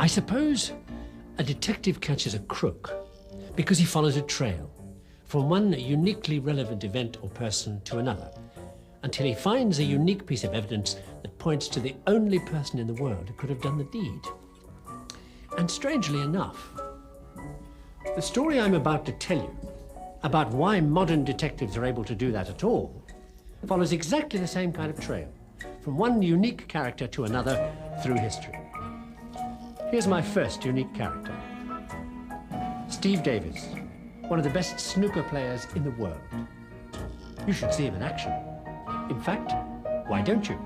I suppose a detective catches a crook because he follows a trail from one uniquely relevant event or person to another, until he finds a unique piece of evidence that points to the only person in the world who could have done the deed. And strangely enough, the story I'm about to tell you about why modern detectives are able to do that at all follows exactly the same kind of trail, from one unique character to another through history. Here's my first unique character. Steve Davis, one of the best snooker players in the world. You should see him in action. In fact, why don't you?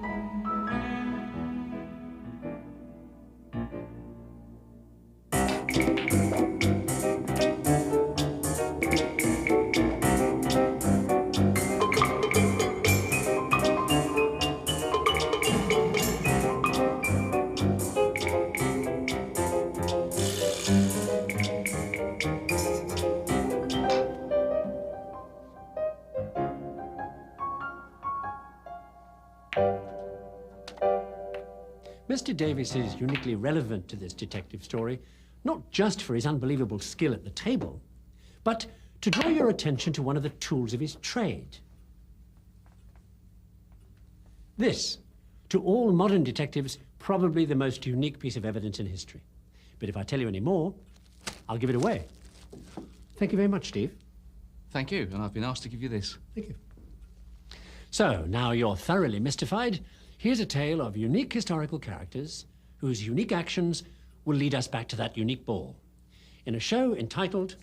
Mr. Davis is uniquely relevant to this detective story, not just for his unbelievable skill at the table, but to draw your attention to one of the tools of his trade. This, to all modern detectives, probably the most unique piece of evidence in history. But if I tell you any more, I'll give it away. Thank you very much, Steve. Thank you, and I've been asked to give you this. Thank you. So, now you're thoroughly mystified. Here's a tale of unique historical characters whose unique actions will lead us back to that unique ball in a show entitled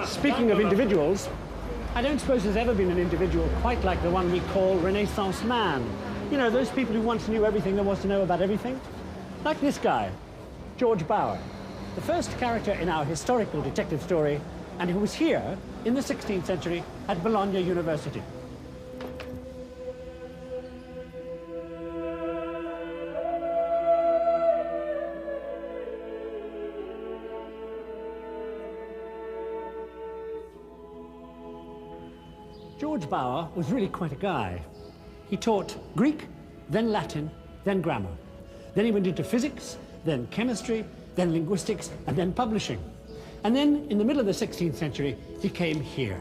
Speaking of individuals, I don't suppose there's ever been an individual quite like the one we call Renaissance man. You know, those people who once knew everything there was to know about everything. Like this guy, George Bower, the first character in our historical detective story, and who was here in the 16th century at Bologna University. George Bower was really quite a guy. He taught Greek, then Latin, then grammar. Then he went into physics, then chemistry, then linguistics, and then publishing. And then, in the middle of the 16th century, he came here,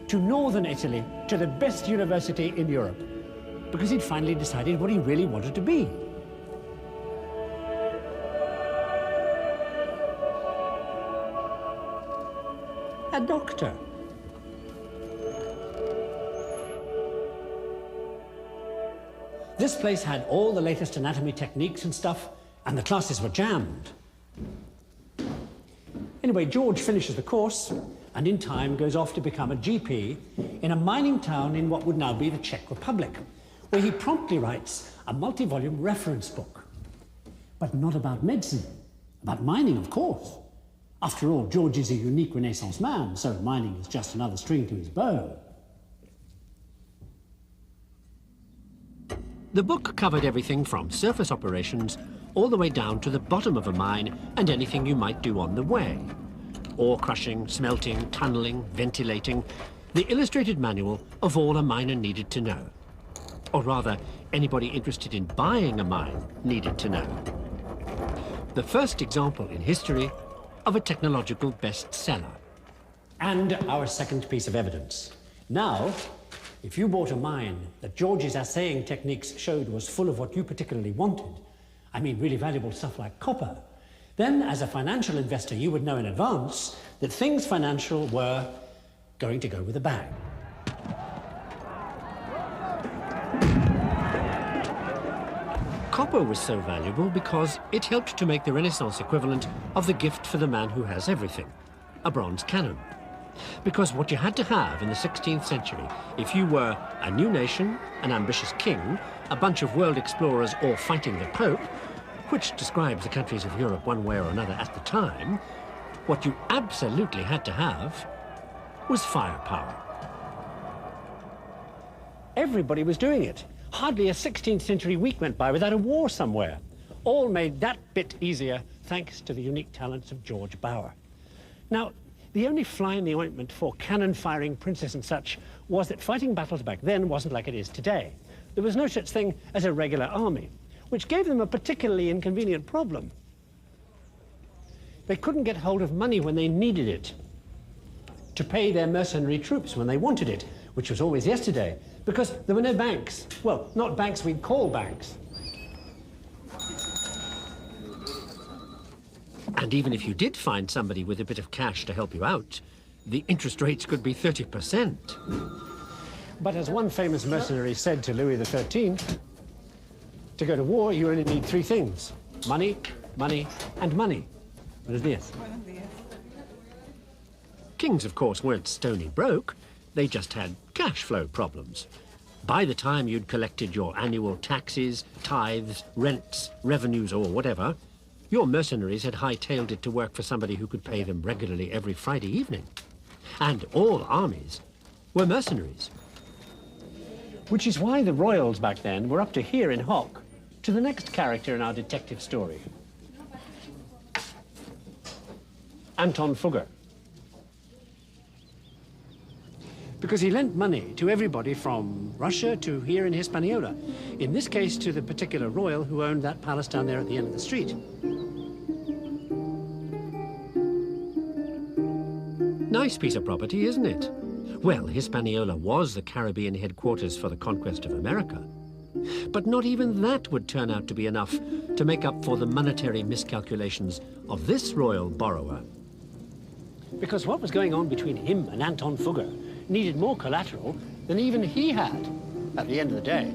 to northern Italy, to the best university in Europe, because he'd finally decided what he really wanted to be. A doctor. This place had all the latest anatomy techniques and stuff, and the classes were jammed. Anyway, George finishes the course, and in time goes off to become a GP in a mining town in what would now be the Czech Republic, where he promptly writes a multi-volume reference book. But not about medicine, about mining, of course. After all, George is a unique Renaissance man, so mining is just another string to his bow. The book covered everything from surface operations all the way down to the bottom of a mine and anything you might do on the way. Ore crushing, smelting, tunneling, ventilating. The illustrated manual of all a miner needed to know. Or rather, anybody interested in buying a mine needed to know. The first example in history of a technological bestseller. And our second piece of evidence. Now, if you bought a mine that George's assaying techniques showed was full of what you particularly wanted, I mean really valuable stuff like copper, then as a financial investor you would know in advance that things financial were going to go with a bang. Copper was so valuable because it helped to make the Renaissance equivalent of the gift for the man who has everything, a bronze cannon. Because what you had to have in the 16th century, if you were a new nation, an ambitious king, a bunch of world explorers, or fighting the Pope, which describes the countries of Europe one way or another at the time, What you absolutely had to have was firepower. Everybody was doing it. Hardly a 16th century week went by without a war somewhere. All made that bit easier thanks to the unique talents of George Bower. Now, the only fly in the ointment for cannon-firing princes and such was that fighting battles back then wasn't like it is today. There was no such thing as a regular army, which gave them a particularly inconvenient problem. They couldn't get hold of money when they needed it to pay their mercenary troops when they wanted it, which was always yesterday, because there were no banks. Well, not banks we'd call banks. And even if you did find somebody with a bit of cash to help you out, the interest rates could be 30%. But as one famous mercenary said to Louis XIII, to go to war, you only need three things: money, money, and money. Buenos días. Kings, of course, weren't stony broke. They just had cash flow problems. By the time you'd collected your annual taxes, tithes, rents, revenues, or whatever, your mercenaries had hightailed it to work for somebody who could pay them regularly every Friday evening. And all armies were mercenaries. Which is why the royals back then were up to here in hock to the next character in our detective story. Anton Fugger. Because he lent money to everybody from Russia to here in Hispaniola. In this case, to the particular royal who owned that palace down there at the end of the street. Nice piece of property, isn't it? Well, Hispaniola was the Caribbean headquarters for the conquest of America. But not even that would turn out to be enough to make up for the monetary miscalculations of this royal borrower. Because what was going on between him and Anton Fugger needed more collateral than even he had at the end of the day.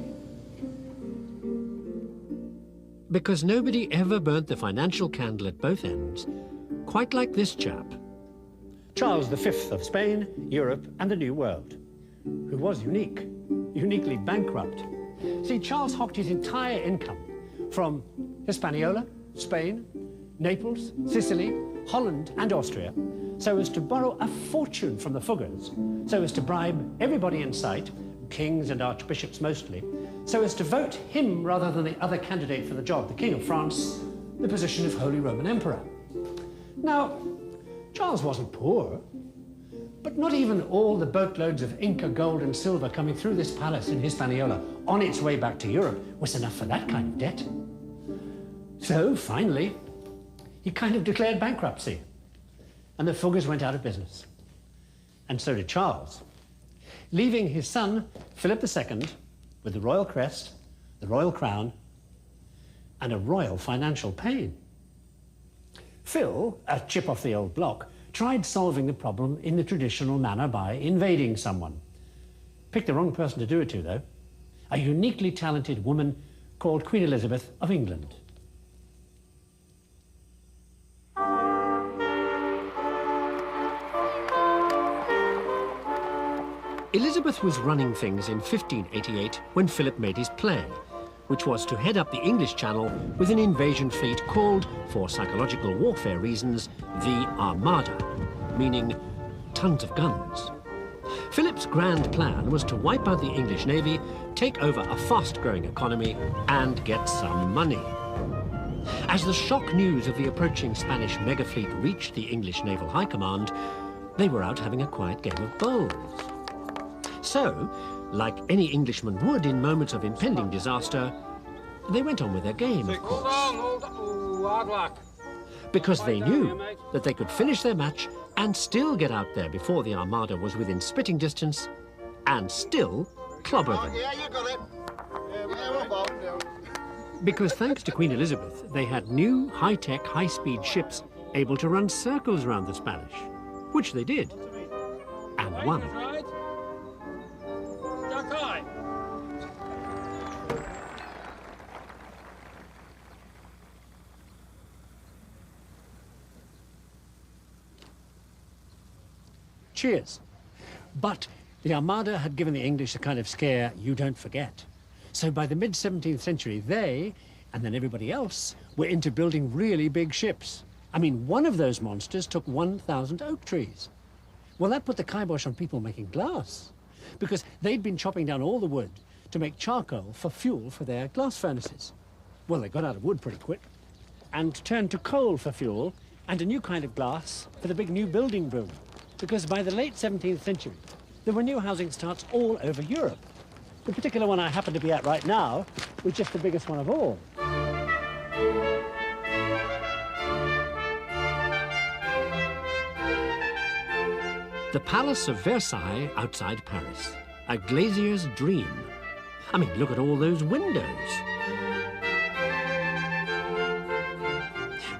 Because nobody ever burnt the financial candle at both ends, quite like this chap. Charles V of Spain, Europe, and the New World, who was uniquely bankrupt. See, Charles hocked his entire income from Hispaniola, Spain, Naples, Sicily, Holland, and Austria, so as to borrow a fortune from the Fuggers, so as to bribe everybody in sight, kings and archbishops mostly, so as to vote him rather than the other candidate for the job, the King of France, the position of Holy Roman Emperor. Now, Charles wasn't poor, but not even all the boatloads of Inca gold and silver coming through this palace in Hispaniola on its way back to Europe was enough for that kind of debt. So, finally, he kind of declared bankruptcy, and the Fuggers went out of business. And so did Charles, leaving his son, Philip II, with the royal crest, the royal crown, and a royal financial pain. Phil, a chip off the old block, tried solving the problem in the traditional manner by invading someone. Picked the wrong person to do it to, though. A uniquely talented woman called Queen Elizabeth of England. Elizabeth was running things in 1588 when Philip made his play, which was to head up the English Channel with an invasion fleet called, for psychological warfare reasons, the Armada, meaning tons of guns. Philip's grand plan was to wipe out the English Navy, take over a fast-growing economy, and get some money. As the shock news of the approaching Spanish mega-fleet reached the English Naval High Command, they were out having a quiet game of bowls. So, like any Englishman would in moments of impending disaster, they went on with their game, of course. Hold on. Ooh, hard luck. Because they knew that they could finish their match and still get out there before the Armada was within spitting distance and still clobber them. Yeah, you got it. Yeah, Because thanks to Queen Elizabeth, they had new, high-tech, high-speed ships able to run circles around the Spanish, which they did, and won. Cheers. But the Armada had given the English a kind of scare you don't forget. So by the mid-17th century, they, and then everybody else, were into building really big ships. I mean, one of those monsters took 1,000 oak trees. Well, that put the kibosh on people making glass, because they'd been chopping down all the wood to make charcoal for fuel for their glass furnaces. Well, they got out of wood pretty quick and turned to coal for fuel and a new kind of glass for the big new building boom, because by the late 17th century, there were new housing starts all over Europe. The particular one I happen to be at right now was just the biggest one of all. The Palace of Versailles outside Paris. A glazier's dream. I mean, look at all those windows.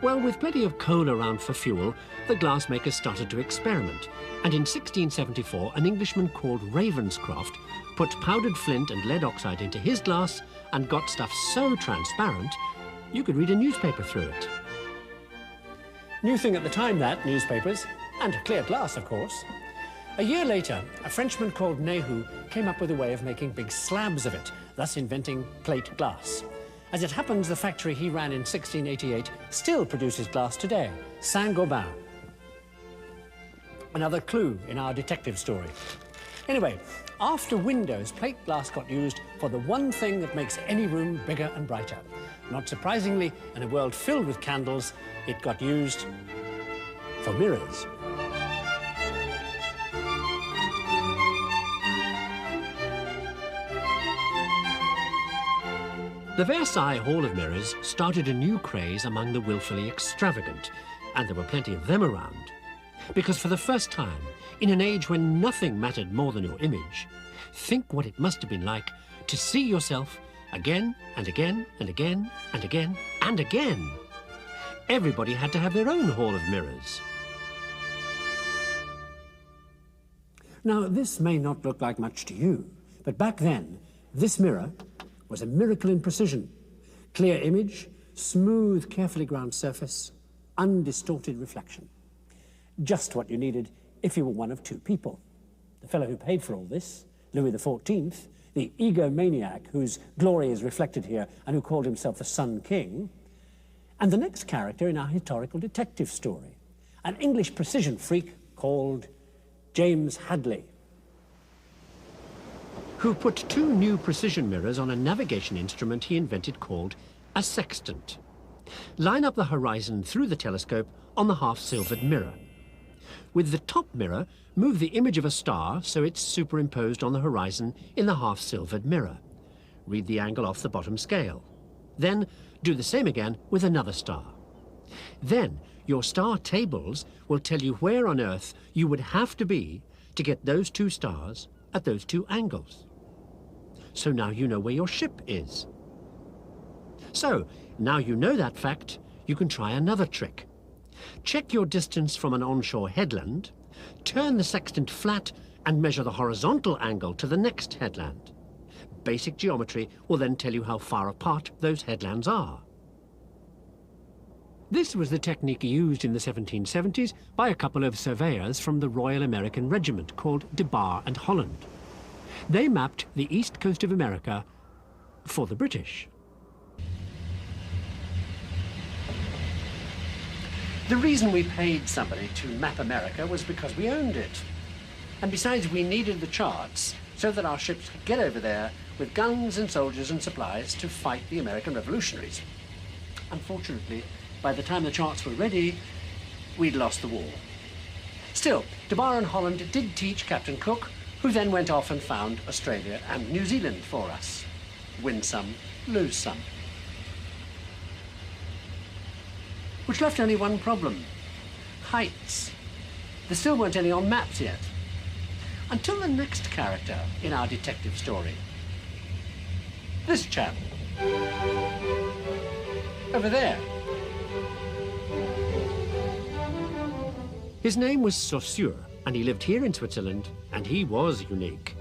Well, with plenty of coal around for fuel, the glassmakers started to experiment. And in 1674, an Englishman called Ravenscroft put powdered flint and lead oxide into his glass and got stuff so transparent, you could read a newspaper through it. New thing at the time, that, newspapers. And clear glass, of course. A year later, a Frenchman called Nehu came up with a way of making big slabs of it, thus inventing plate glass. As it happens, the factory he ran in 1688 still produces glass today, Saint-Gobain. Another clue in our detective story. Anyway, after windows, plate glass got used for the one thing that makes any room bigger and brighter. Not surprisingly, in a world filled with candles, it got used for mirrors. The Versailles Hall of Mirrors started a new craze among the willfully extravagant, and there were plenty of them around. Because for the first time, in an age when nothing mattered more than your image, think what it must have been like to see yourself again and again and again and again and again. Everybody had to have their own hall of mirrors. Now, this may not look like much to you, but back then, this mirror was a miracle in precision. Clear image, smooth, carefully ground surface, undistorted reflection. Just what you needed if you were one of two people. The fellow who paid for all this, Louis XIV, the egomaniac whose glory is reflected here and who called himself the Sun King, and the next character in our historical detective story, an English precision freak called James Hadley, who put two new precision mirrors on a navigation instrument he invented called a sextant. Line up the horizon through the telescope on the half-silvered mirror. With the top mirror, move the image of a star so it's superimposed on the horizon in the half-silvered mirror. Read the angle off the bottom scale. Then do the same again with another star. Then your star tables will tell you where on Earth you would have to be to get those two stars at those two angles. So now you know where your ship is. So, now you know that fact, you can try another trick. Check your distance from an onshore headland, turn the sextant flat and measure the horizontal angle to the next headland. Basic geometry will then tell you how far apart those headlands are. This was the technique used in the 1770s by a couple of surveyors from the Royal American Regiment called De Bar and Holland. They mapped the east coast of America for the British. The reason we paid somebody to map America was because we owned it. And besides, we needed the charts so that our ships could get over there with guns and soldiers and supplies to fight the American revolutionaries. Unfortunately, by the time the charts were ready, we'd lost the war. Still, De Bar and Holland did teach Captain Cook, who then went off and found Australia and New Zealand for us. Win some, lose some. Which left only one problem: heights. There still weren't any on maps yet. Until the next character in our detective story. This chap. Over there. His name was Saussure, and he lived here in Switzerland, and he was unique.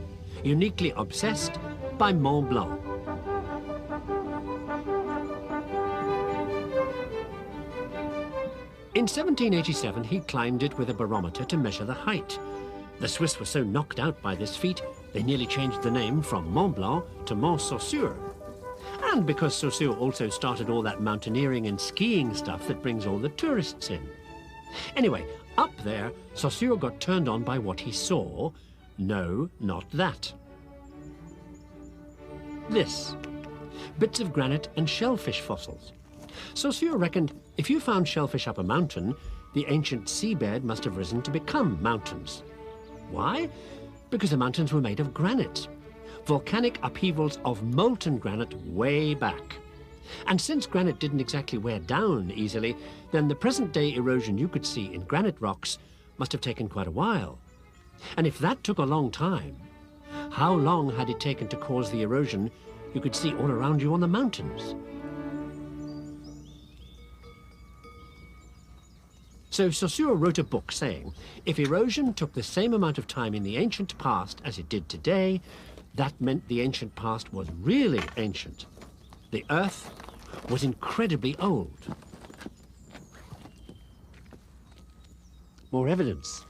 Uniquely obsessed by Mont Blanc. In 1787, he climbed it with a barometer to measure the height. The Swiss were so knocked out by this feat, they nearly changed the name from Mont Blanc to Mont Saussure. And because Saussure also started all that mountaineering and skiing stuff that brings all the tourists in. Anyway, up there, Saussure got turned on by what he saw. No, not that. This. Bits of granite and shellfish fossils. Saussure reckoned if you found shellfish up a mountain, the ancient seabed must have risen to become mountains. Why? Because the mountains were made of granite. Volcanic upheavals of molten granite way back. And since granite didn't exactly wear down easily, then the present-day erosion you could see in granite rocks must have taken quite a while. And if that took a long time, how long had it taken to cause the erosion you could see all around you on the mountains? So Saussure wrote a book saying, if erosion took the same amount of time in the ancient past as it did today, that meant the ancient past was really ancient. The Earth was incredibly old. More evidence.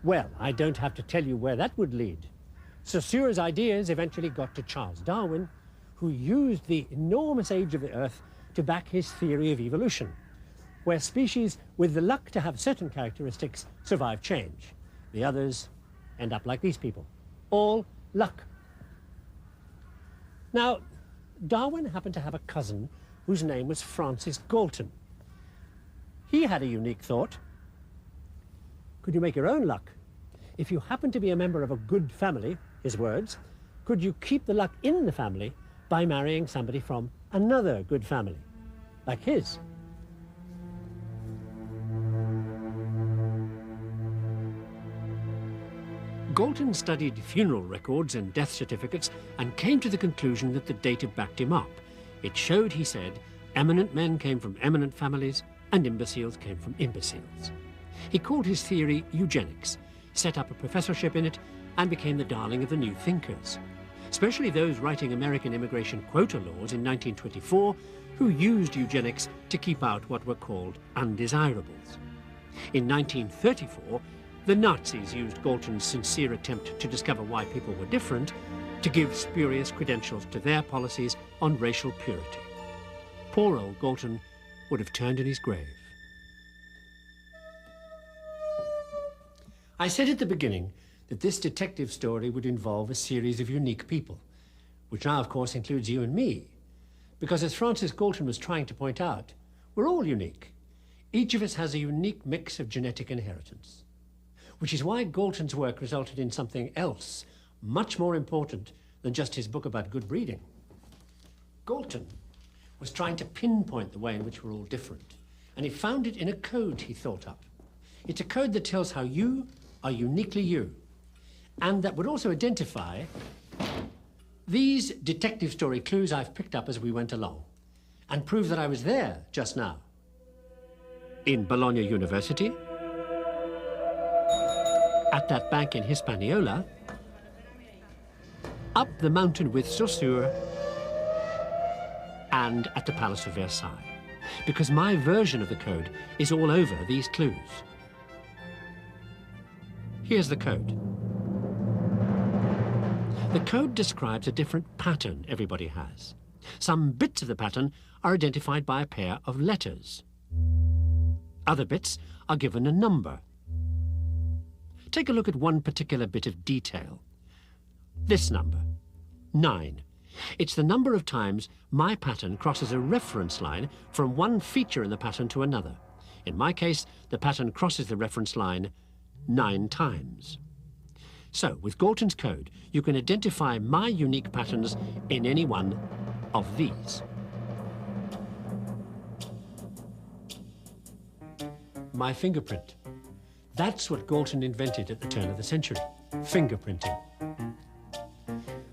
Well, I don't have to tell you where that would lead. Saussure's ideas eventually got to Charles Darwin, who used the enormous age of the Earth to back his theory of evolution, where species with the luck to have certain characteristics survive change. The others end up like these people. All luck. Now, Darwin happened to have a cousin whose name was Francis Galton. He had a unique thought. Could you make your own luck? If you happen to be a member of a good family, his words, could you keep the luck in the family by marrying somebody from another good family, like his? Galton studied funeral records and death certificates and came to the conclusion that the data backed him up. It showed, he said, eminent men came from eminent families and imbeciles came from imbeciles. He called his theory eugenics, set up a professorship in it, and became the darling of the new thinkers, especially those writing American immigration quota laws in 1924 who used eugenics to keep out what were called undesirables. In 1934, the Nazis used Galton's sincere attempt to discover why people were different to give spurious credentials to their policies on racial purity. Poor old Galton would have turned in his grave. I said at the beginning that this detective story would involve a series of unique people, which now, of course, includes you and me. Because as Francis Galton was trying to point out, we're all unique. Each of us has a unique mix of genetic inheritance, which is why Galton's work resulted in something else, much more important than just his book about good breeding. Galton was trying to pinpoint the way in which we're all different, and he found it in a code he thought up. It's a code that tells how you are uniquely you, and that would also identify these detective story clues I've picked up as we went along, and prove that I was there just now. In Bologna University, at that bank in Hispaniola, up the mountain with Saussure, and at the Palace of Versailles, because my version of the code is all over these clues. Here's the code. The code describes a different pattern everybody has. Some bits of the pattern are identified by a pair of letters. Other bits are given a number. Take a look at one particular bit of detail. This number, 9. It's the number of times my pattern crosses a reference line from one feature in the pattern to another. In my case, the pattern crosses the reference line 9 times. So, with Galton's code, you can identify my unique patterns in any one of these. My fingerprint. That's what Galton invented at the turn of the century, fingerprinting.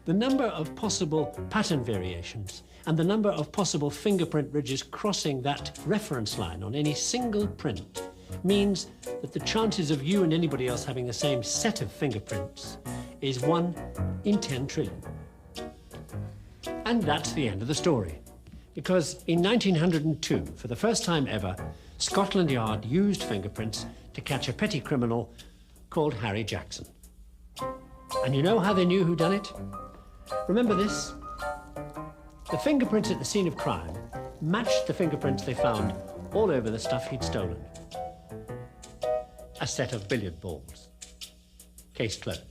The number of possible pattern variations and the number of possible fingerprint ridges crossing that reference line on any single print means that the chances of you and anybody else having the same set of fingerprints is 1 in 10 trillion. And that's the end of the story. Because in 1902, for the first time ever, Scotland Yard used fingerprints to catch a petty criminal called Harry Jackson. And you know how they knew who done it? Remember this? The fingerprints at the scene of crime matched the fingerprints they found all over the stuff he'd stolen. A set of billiard balls. Case closed.